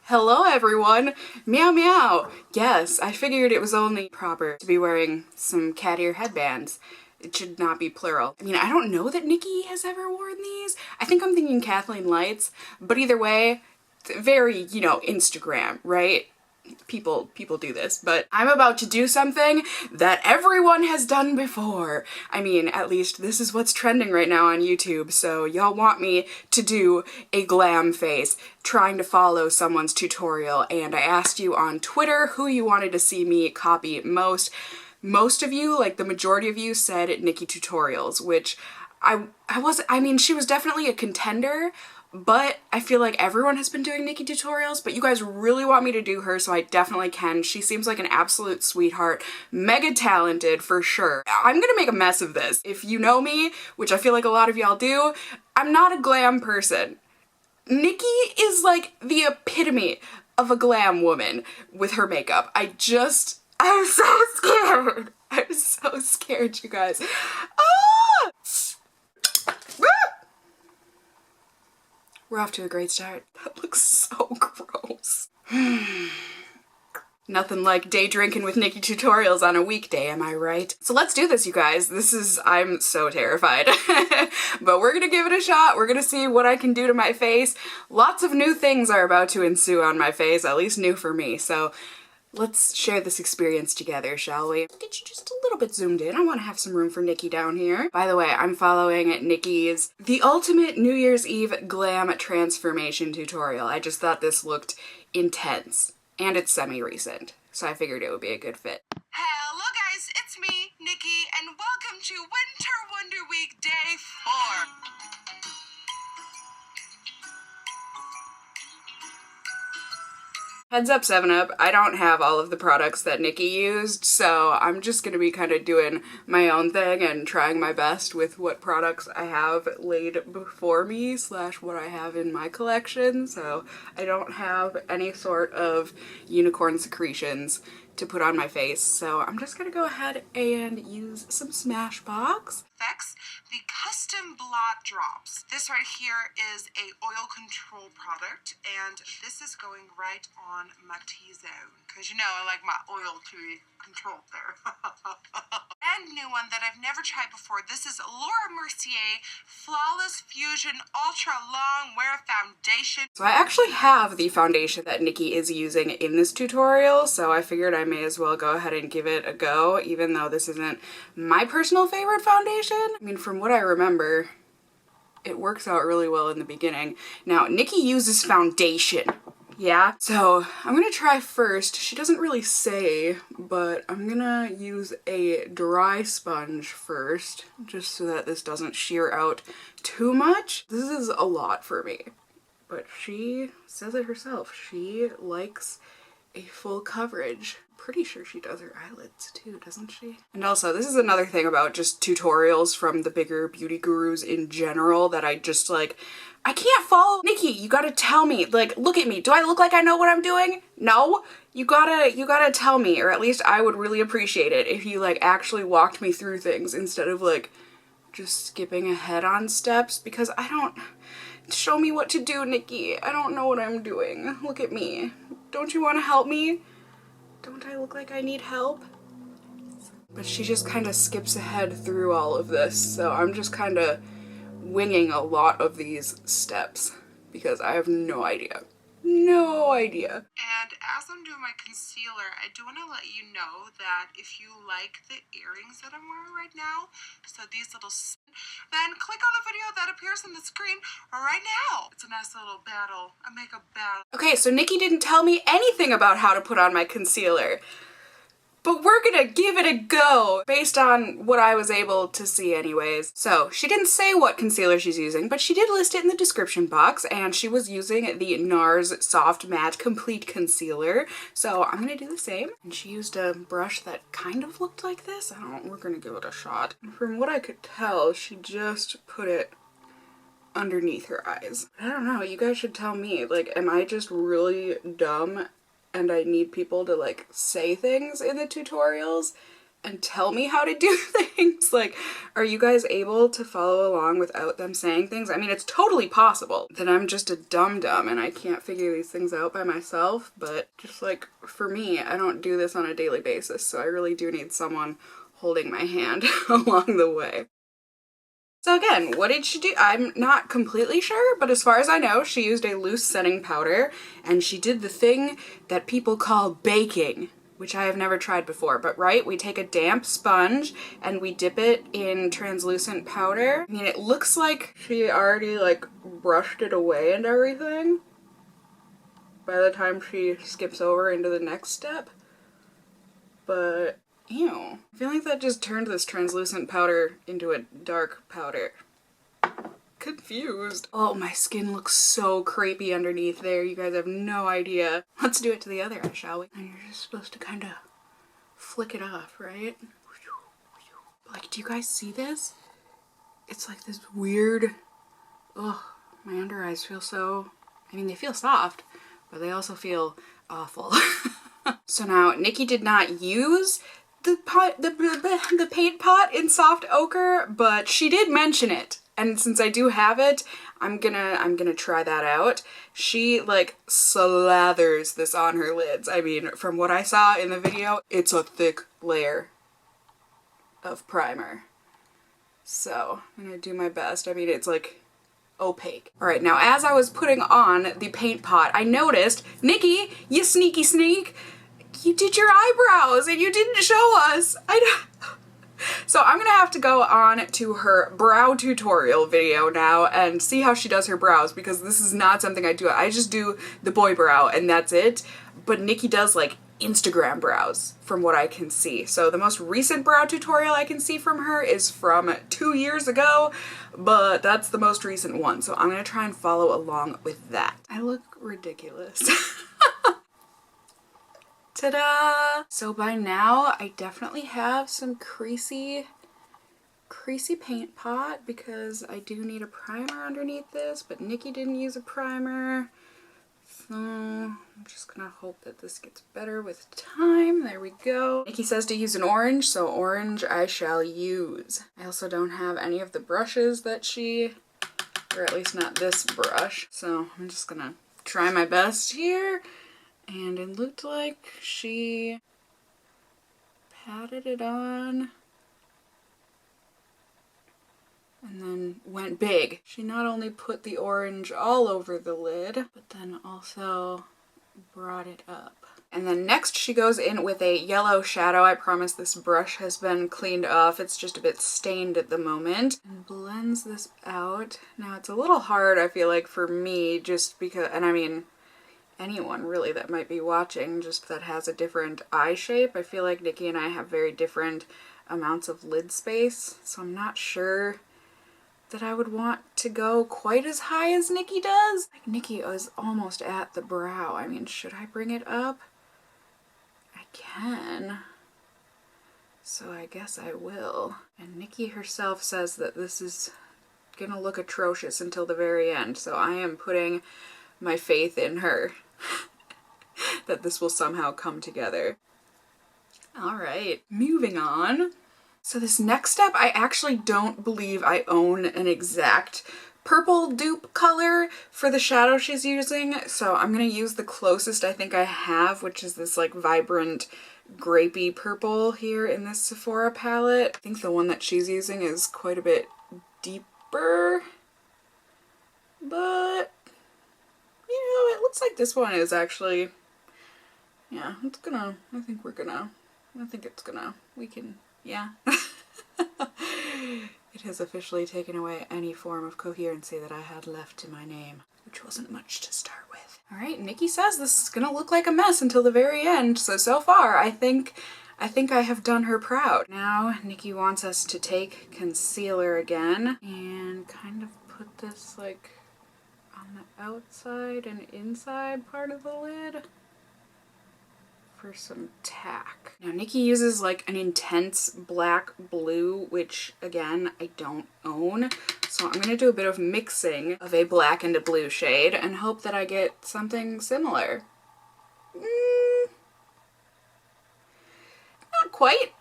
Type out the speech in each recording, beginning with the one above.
Hello everyone! Meow meow! Yes, I figured it was only proper to be wearing some cat ear headbands. It should not be plural. I mean, I don't know that Nikki has ever worn these. I think I'm thinking Kathleen Lights, but either way, very, you know, Instagram, right? People do this, but I'm about to do something that everyone has done before. I mean, at least this is what's trending right now on YouTube, so y'all want me to do a glam face, trying to follow someone's tutorial, and I asked you on Twitter who you wanted to see me copy most. Most of you, like the majority of you, said Nikkietutorials, which I mean, she was definitely a contender, but I feel like everyone has been doing Nikkietutorials, but you guys really want me to do her, so I definitely can. She seems like an absolute sweetheart, mega talented for sure. I'm gonna make a mess of this. If you know me, which I feel like a lot of y'all do, I'm not a glam person. Nikkie is like the epitome of a glam woman with her makeup. I'm so scared. I'm so scared, you guys. Ah! We're off to a great start. That looks so gross. Nothing like day drinking with Nikkietutorials on a weekday, am I right? So let's do this, you guys. I'm so terrified. But we're gonna give it a shot. We're gonna see what I can do to my face. Lots of new things are about to ensue on my face, at least new for me. So let's share this experience together, shall we? Get you just a little bit zoomed in. I want to have some room for Nikkie down here. By the way, I'm following Nikkie's The Ultimate New Year's Eve Glam Transformation tutorial. I just thought this looked intense, and it's semi-recent, so I figured it would be a good fit. Hello guys, it's me, Nikkie, and welcome to Winter Wonder Week Day 4. Heads up, 7-Up, I don't have all of the products that Nikkie used, so I'm just gonna be kind of doing my own thing and trying my best with what products I have laid before me / what I have in my collection, so I don't have any sort of unicorn secretions to put on my face, so I'm just gonna go ahead and use some Smashbox. The custom blot drops. This right here is a oil control product, and this is going right on my T-zone, because you know I like my oil to be controlled there. Brand new one that I've never tried before. This is Laura Mercier Flawless Fusion Ultra Long Wear Foundation. So I actually have the foundation that Nikkie is using in this tutorial, so I figured I may as well go ahead and give it a go, even though this isn't my personal favorite foundation. I mean, from what I remember, it works out really well in the beginning. Now, Nikkie uses foundation, yeah? So I'm gonna try first. She doesn't really say, but I'm gonna use a dry sponge first, just so that this doesn't shear out too much. This is a lot for me, but she says it herself. She likes a full coverage. Pretty sure she does her eyelids too, doesn't she? And also, this is another thing about just tutorials from the bigger beauty gurus in general that I just like, I can't follow. Nikkie, you gotta tell me, like, look at me. Do I look like I know what I'm doing? No? You gotta tell me, or at least I would really appreciate it if you like actually walked me through things instead of like just skipping ahead on steps, because show me what to do, Nikkie. I don't know what I'm doing. Look at me. Don't you want to help me? Don't I look like I need help? But she just kind of skips ahead through all of this, so I'm just kind of winging a lot of these steps because I have no idea. No idea. And as I'm doing my concealer, I do want to let you know that if you like the earrings that I'm wearing right now, so these little, then click on the video that appears on the screen right now. It's a nice little battle, a makeup battle. Okay, so Nikkie didn't tell me anything about how to put on my concealer, but we're gonna give it a go based on what I was able to see anyways. So she didn't say what concealer she's using, but she did list it in the description box, and she was using the NARS Soft Matte Complete Concealer. So I'm gonna do the same. And she used a brush that kind of looked like this. We're gonna give it a shot. From what I could tell, she just put it underneath her eyes. I don't know, you guys should tell me, like, am I just really dumb and I need people to like say things in the tutorials and tell me how to do things. Like, are you guys able to follow along without them saying things? I mean, it's totally possible that I'm just a dum-dum and I can't figure these things out by myself, but just like for me, I don't do this on a daily basis, so I really do need someone holding my hand along the way. So again, what did she do? I'm not completely sure, but as far as I know, she used a loose setting powder and she did the thing that people call baking, which I have never tried before, but right, we take a damp sponge and we dip it in translucent powder. I mean, it looks like she already like brushed it away and everything by the time she skips over into the next step, but ew. I feel like that just turned this translucent powder into a dark powder. Confused. Oh, my skin looks so crepey underneath there. You guys have no idea. Let's do it to the other eye, shall we? And you're just supposed to kind of flick it off, right? Like, do you guys see this? It's like this weird... Ugh, my under eyes feel so... I mean, they feel soft, but they also feel awful. So now, Nikkie did not use the paint pot in soft ochre, but she did mention it. And since I do have it, I'm gonna try that out. She like slathers this on her lids. I mean, from what I saw in the video, it's a thick layer of primer. So I'm gonna do my best. I mean, it's like opaque. All right, now as I was putting on the paint pot, I noticed, Nikkie, you sneaky sneak, you did your eyebrows and you didn't show us. So I'm gonna have to go on to her brow tutorial video now and see how she does her brows, because this is not something I do. I just do the boy brow and that's it. But Nikkie does like Instagram brows from what I can see. So the most recent brow tutorial I can see from her is from 2 years ago, but that's the most recent one. So I'm gonna try and follow along with that. I look ridiculous. Ta-da! So by now, I definitely have some creasy paint pot because I do need a primer underneath this, but Nikkie didn't use a primer. So I'm just gonna hope that this gets better with time. There we go. Nikkie says to use an orange, so orange I shall use. I also don't have any of the brushes that she, or at least not this brush, so I'm just gonna try my best here. And it looked like she patted it on and then went big. She not only put the orange all over the lid, but then also brought it up. And then next she goes in with a yellow shadow. I promise this brush has been cleaned off. It's just a bit stained at the moment. And blends this out. Now it's a little hard, I feel like, for me, just because, and I mean, anyone really that might be watching just that has a different eye shape. I feel like Nikkie and I have very different amounts of lid space, so I'm not sure that I would want to go quite as high as Nikkie does. Like, Nikkie is almost at the brow. I mean, should I bring it up? I can. So I guess I will. And Nikkie herself says that this is gonna look atrocious until the very end, so I am putting my faith in her that this will somehow come together. All right, moving on. So this next step, I actually don't believe I own an exact purple dupe color for the shadow she's using, so I'm gonna use the closest I think I have, which is this like vibrant grapey purple here in this Sephora palette. I think the one that she's using is quite a bit deeper, but you know, it looks like this one is actually, yeah, it's gonna, I think it's gonna, we can, yeah. It has officially taken away any form of coherency that I had left to my name, which wasn't much to start with. All right, Nikkie says this is gonna look like a mess until the very end, so far I think I have done her proud. Now Nikkie wants us to take concealer again and kind of put this like on the outside and inside part of the lid for some tack. Now Nikkie uses like an intense black blue, which again I don't own, so I'm gonna do a bit of mixing of a black and a blue shade and hope that I get something similar. Not quite,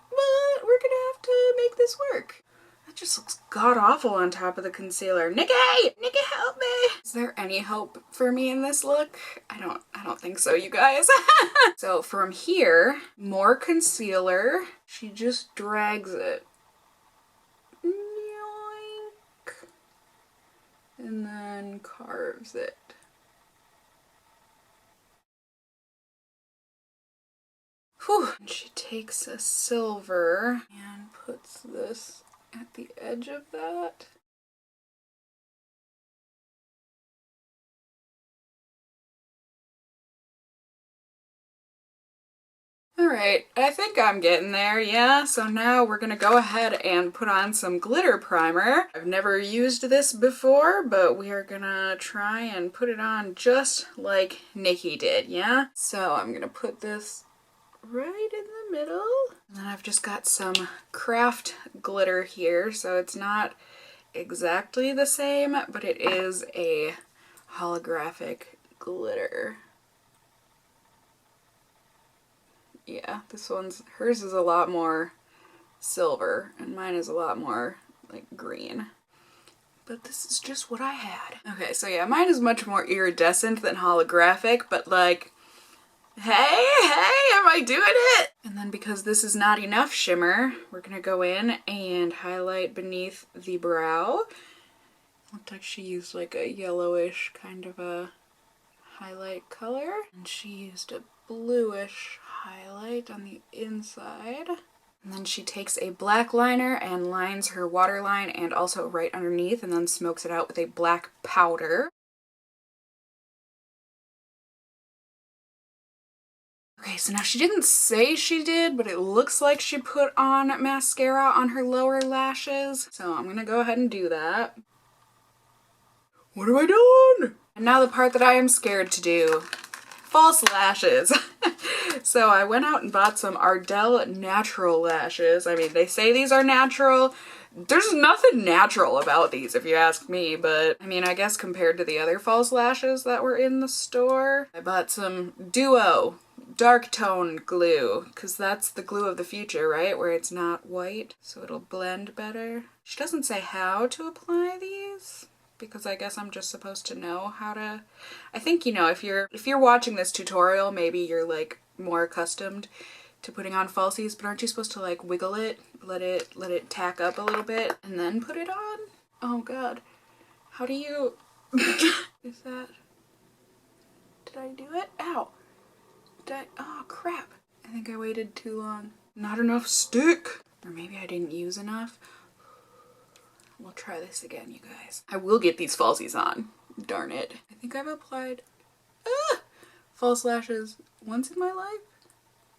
but but we're gonna have to make this work. That just looks god-awful on top of the concealer. Nikki! Nikki, help me! Is there any hope for me in this look? I don't think so, you guys. So from here, more concealer. She just drags it. Yoink. And then carves it. Whew. And she takes a silver and puts this at the edge of that. Alright, I think I'm getting there, yeah? So now we're gonna go ahead and put on some glitter primer. I've never used this before, but we are gonna try and put it on just like Nikki did, yeah? So I'm gonna put this right in the middle. And then I've just got some craft glitter here, so it's not exactly the same, but it is a holographic glitter. Yeah, hers is a lot more silver, and mine is a lot more like green. But this is just what I had. Okay, so yeah, mine is much more iridescent than holographic, but like, hey, am I doing it? And then because this is not enough shimmer, we're gonna go in and highlight beneath the brow. Looked like she used like a yellowish kind of a highlight color. And she used a bluish highlight on the inside. And then she takes a black liner and lines her waterline and also right underneath, and then smokes it out with a black powder. Okay, so now she didn't say she did, but it looks like she put on mascara on her lower lashes. So I'm gonna go ahead and do that. What have I done? And now the part that I am scared to do. False lashes. So I went out and bought some Ardell natural lashes. I mean, they say these are natural. There's nothing natural about these if you ask me, but I mean, I guess compared to the other false lashes that were in the store. I bought some Duo dark tone glue, because that's the glue of the future, right? Where it's not white, so it'll blend better. She doesn't say how to apply these, because I guess I'm just supposed to know how to. I think, you know, if you're watching this tutorial, maybe you're like more accustomed to putting on falsies, but aren't you supposed to like wiggle it, let it tack up a little bit, and then put it on? Oh god. How do you is that, did I do it? Ow. Oh crap. I think I waited too long. Not enough stick. Or maybe I didn't use enough. We'll try this again, you guys. I will get these falsies on. Darn it. I think I've applied false lashes once in my life,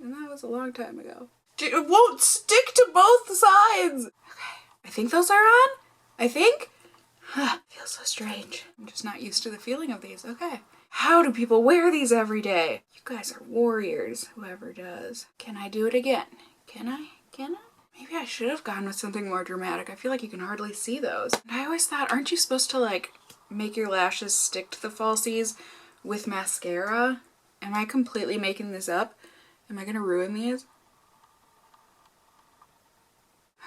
and that was a long time ago. It won't stick to both sides! Okay, I think those are on? I think? Feels so strange. I'm just not used to the feeling of these. Okay. How do people wear these every day? You guys are warriors, whoever does. Can I do it again? Can I? Can I? Maybe I should have gone with something more dramatic. I feel like you can hardly see those. And I always thought, aren't you supposed to like make your lashes stick to the falsies with mascara? Am I completely making this up? Am I gonna ruin these?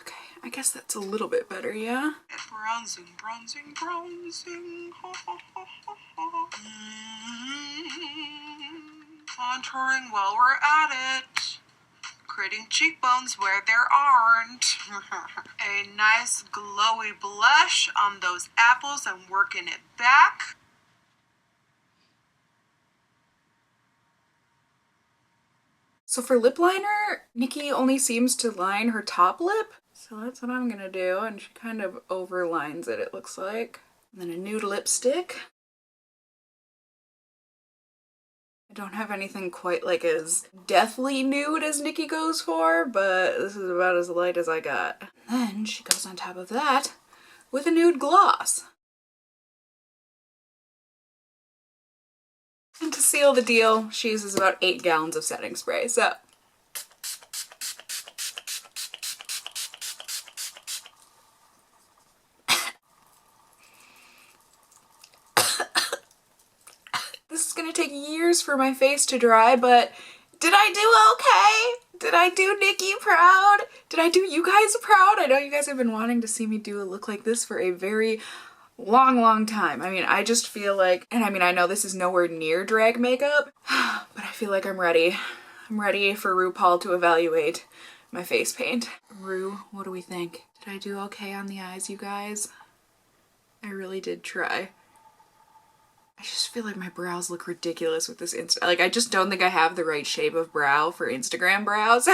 Okay, I guess that's a little bit better, yeah? Bronzing, bronzing, bronzing. Contouring while we're at it. Creating cheekbones where there aren't. A nice glowy blush on those apples and working it back. So for lip liner, Nikkie only seems to line her top lip. So that's what I'm gonna do, and she kind of overlines it, it looks like. And then a nude lipstick. I don't have anything quite like as deathly nude as Nikkie goes for, but this is about as light as I got. And then she goes on top of that with a nude gloss. And to seal the deal, she uses about 8 gallons of setting spray, so. This is gonna take years for my face to dry, but did I do okay? Did I do Nikkie proud? Did I do you guys proud? I know you guys have been wanting to see me do a look like this for a very long time. I mean, I just feel like, and I mean, I know this is nowhere near drag makeup, but I feel like I'm ready. I'm ready for RuPaul to evaluate my face paint. Ru, what do we think? Did I do okay on the eyes, you guys? I really did try. I just feel like my brows look ridiculous with this like I just don't think I have the right shape of brow for Instagram brows.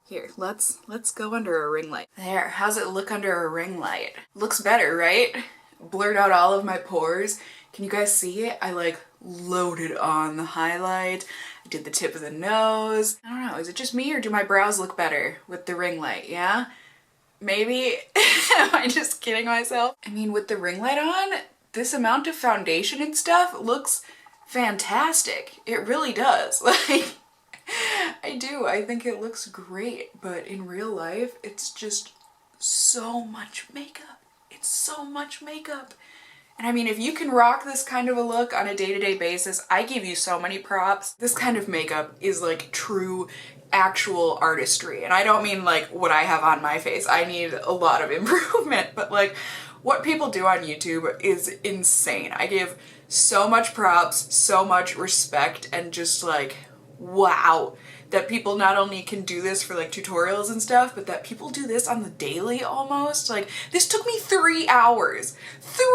Here, let's go under a ring light. There, how's it look under a ring light? Looks better, right? Blurred out all of my pores. Can you guys see it? I like loaded on the highlight. I did the tip of the nose. I don't know, is it just me or do my brows look better with the ring light, yeah? Maybe? Am I just kidding myself? I mean, with the ring light on, this amount of foundation and stuff looks fantastic. It really does. Like, I do. I think it looks great, but in real life, it's just so much makeup. It's so much makeup. And I mean, if you can rock this kind of a look on a day-to-day basis, I give you so many props. This kind of makeup is like true, actual artistry. And I don't mean like what I have on my face. I need a lot of improvement, but like what people do on YouTube is insane. I give so much props, so much respect, and just like, wow, that people not only can do this for like tutorials and stuff, but that people do this on the daily almost. Like, this took me 3 hours. 3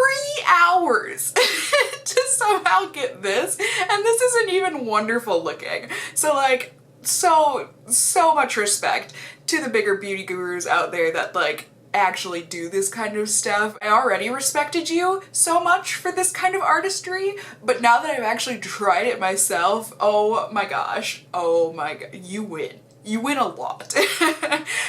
hours to somehow get this, and this isn't even wonderful looking. So like, so much respect to the bigger beauty gurus out there that like actually do this kind of stuff. I already respected you so much for this kind of artistry, but now that I've actually tried it myself, oh my gosh, oh my god, you win. You win a lot.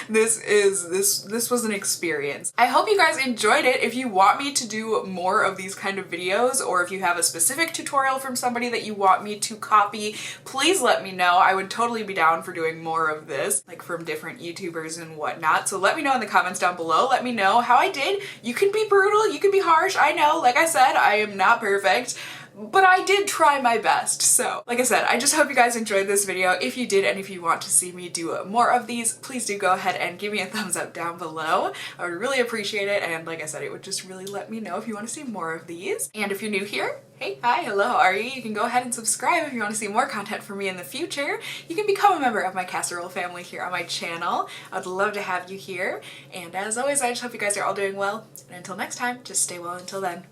This was an experience. I hope you guys enjoyed it. If you want me to do more of these kind of videos, or if you have a specific tutorial from somebody that you want me to copy, please let me know. I would totally be down for doing more of this, like from different YouTubers and whatnot. So let me know in the comments down below. Let me know how I did. You can be brutal, you can be harsh. I know, like I said, I am not perfect, but I did try my best. So like I said, I just hope you guys enjoyed this video. If you did, and if you want to see me do more of these, please do go ahead and give me a thumbs up down below. I would really appreciate it, and like I said, it would just really let me know if you want to see more of these. And if you're new here, hey, hi, hello, how are you? You can go ahead and subscribe if you want to see more content from me in the future. You can become a member of my casserole family here on my channel. I'd love to have you here. And as always, I just hope you guys are all doing well. And until next time, just stay well until then.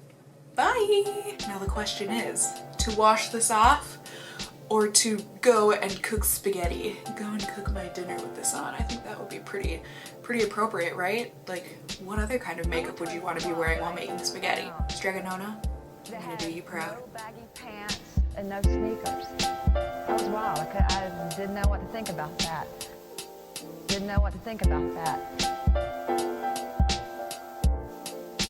Bye! Now the question is, to wash this off or to go and cook spaghetti? Go and cook my dinner with this on. I think that would be pretty appropriate, right? Like, what other kind of makeup would you want to be wearing while making spaghetti? Straganona, I'm gonna do you proud. Baggy pants and no sneakers. That was wild. I didn't know what to think about that. Didn't know what to think about that.